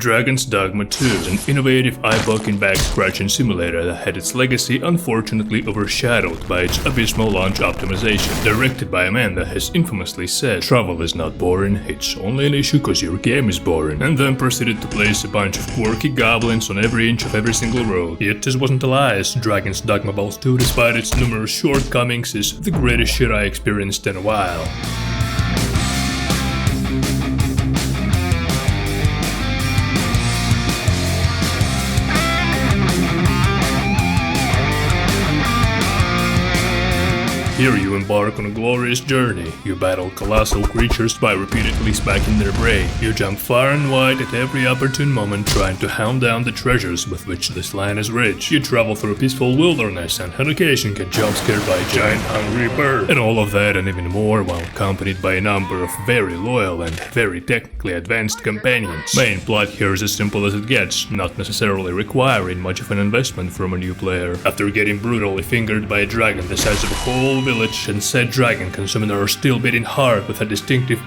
Dragon's Dogma 2 is an innovative eye-poking back-scratching simulator that had its legacy unfortunately overshadowed by its abysmal launch optimization. Directed by a man that has infamously said, "Travel is not boring, it's only an issue cause your game is boring," and then proceeded to place a bunch of quirky goblins on every inch of every single road. Yet this wasn't a lie, as Dragon's Dogma 2, despite its numerous shortcomings, is the greatest shit I experienced in a while. Here you embark on a glorious journey. You battle colossal creatures by repeatedly smacking their brain. You jump far and wide at every opportune moment trying to hound down the treasures with which this land is rich. You travel through a peaceful wilderness and on occasion get jump scared by a giant hungry bird. And all of that and even more while accompanied by a number of very loyal and very technically advanced companions. Main plot here is as simple as it gets, not necessarily requiring much of an investment from a new player. After getting brutally fingered by a dragon the size of a whole village, and said dragon consuming our still beating heart with a distinctive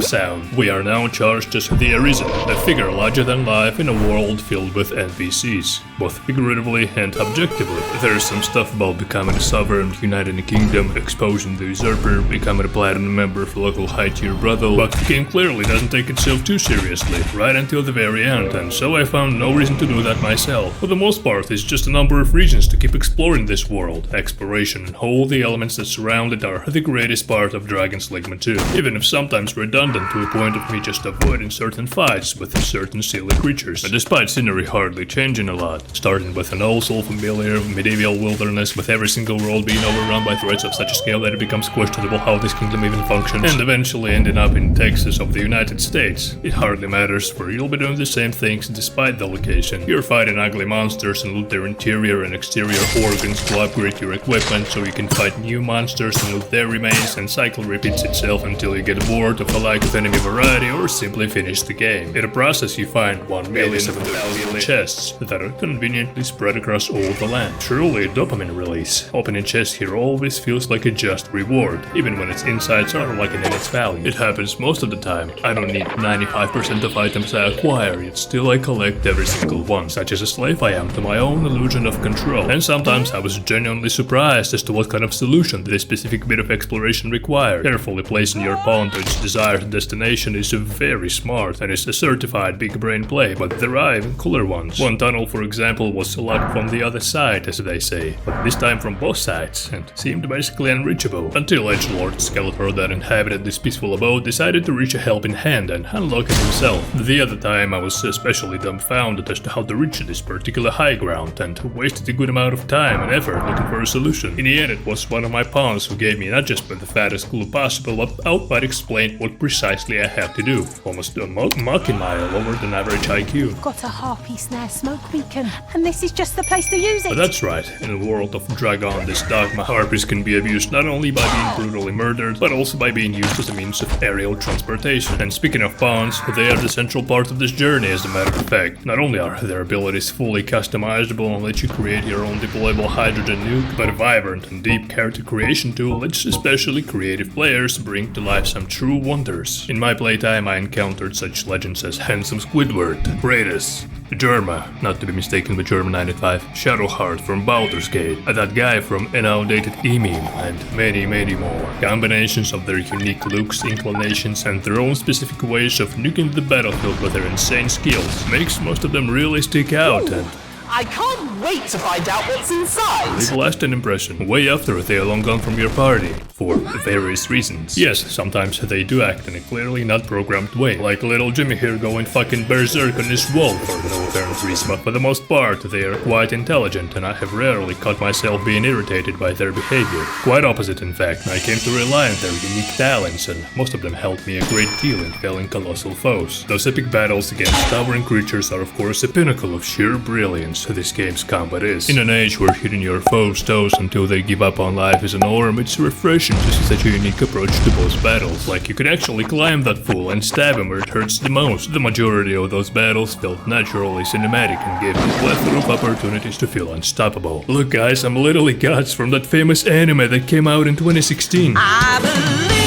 sound, we are now charged as the Arisen, a figure larger than life in a world filled with NPCs, both figuratively and objectively. There's some stuff about becoming a sovereign, uniting a kingdom, exposing the usurper, becoming a platinum member of a local high-tier brothel, but the game clearly doesn't take itself too seriously, right until the very end, and so I found no reason to do that myself. For the most part, it's just a number of reasons to keep exploring this world. Exploration and all the elements that surround it are the greatest part of Dragon's Dogma 2, even if sometimes redundant to a point of me just avoiding certain fights with certain silly creatures. And despite scenery hardly changing a lot, starting with an also familiar medieval wilderness with every single world being overrun by threats of such a scale that it becomes questionable how this kingdom even functions, and eventually ending up in Texas of the United States, it hardly matters, for you'll be doing the same things despite the location. You're fighting ugly monsters and loot their interior and exterior organs to upgrade your equipment so you can fight new monsters and loot their remains, and cycle repeats itself until you get bored of a lack of enemy variety or simply finish the game. In the process you find 1 million of those chests that are conveniently spread across all the land. Truly a dopamine release. Opening chests here always feels like a just reward, even when its insides are lacking in its value. It happens most of the time. I don't need 95% of items I acquire, yet still I collect every single one. Such as a slave I am to my own illusion of control. And sometimes I was genuinely surprised as to what kind of solution this specific bit of exploration required. Carefully placing your pawn to its desired destination is very smart and is a certified big brain play, but there are even cooler ones. One tunnel, for example, was locked from the other side, as they say, but this time from both sides, and seemed basically unreachable, until edgelord Skeletor that inhabited this peaceful abode decided to reach a helping hand and unlock it himself. The other time I was especially dumbfounded as to how to reach this particular high ground, and wasted a good amount of time and effort looking for a solution. In the end, it was one of my pawns who gave me not just the fattest clue possible, but outright explained what precisely I had to do. Almost a mocking mile lower than average IQ. I've got a harpy snare smoke beacon, and this is just the place to use it. But that's right, in the world of Dragon, this Dogma, harpies can be abused not only by being brutally murdered, but also by being used as a means of aerial transportation. And speaking of pawns, they are the central part of this journey, as a matter of fact. Not only are their abilities fully customizable and let you create your own deployable hydrogen nuke, but a vibrant and deep character creation tool lets especially creative players bring to life some true wonders. In my playtime I encountered such legends as Handsome Squidward, Kratos, Germa, not to be mistaken with Germa 95, Shadowheart from Baldur's Gate, that guy from an outdated E-meme, and many more. Combinations of their unique looks, inclinations, and their own specific ways of nuking the battlefield with their insane skills makes most of them really stick out. And I can't wait to find out what's inside! Leave a lasting impression, way after they are long gone from your party, for various reasons. Yes, sometimes they do act in a clearly not programmed way, like little Jimmy here going fucking berserk on his wall for no apparent reason, but for the most part they are quite intelligent, and I have rarely caught myself being irritated by their behavior. Quite opposite, in fact. I came to rely on their unique talents, and most of them helped me a great deal in felling colossal foes. Those epic battles against towering creatures are of course a pinnacle of sheer brilliance this game's combat is. In an age where hitting your foes' toes until they give up on life is a norm, it's refreshing to see such a unique approach to boss battles. Like you can actually climb that fool and stab him where it hurts the most. The majority of those battles felt naturally cinematic and gave me a plethora of opportunities to feel unstoppable. Look guys, I'm literally Guts from that famous anime that came out in 2016. I believe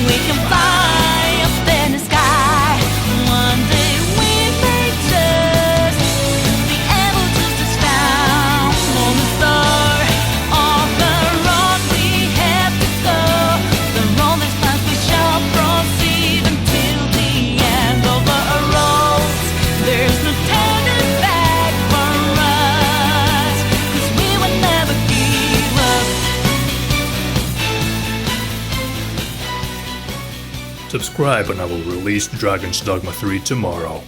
we can fly up in the sky. Subscribe and I will release Dragon's Dogma 3 tomorrow.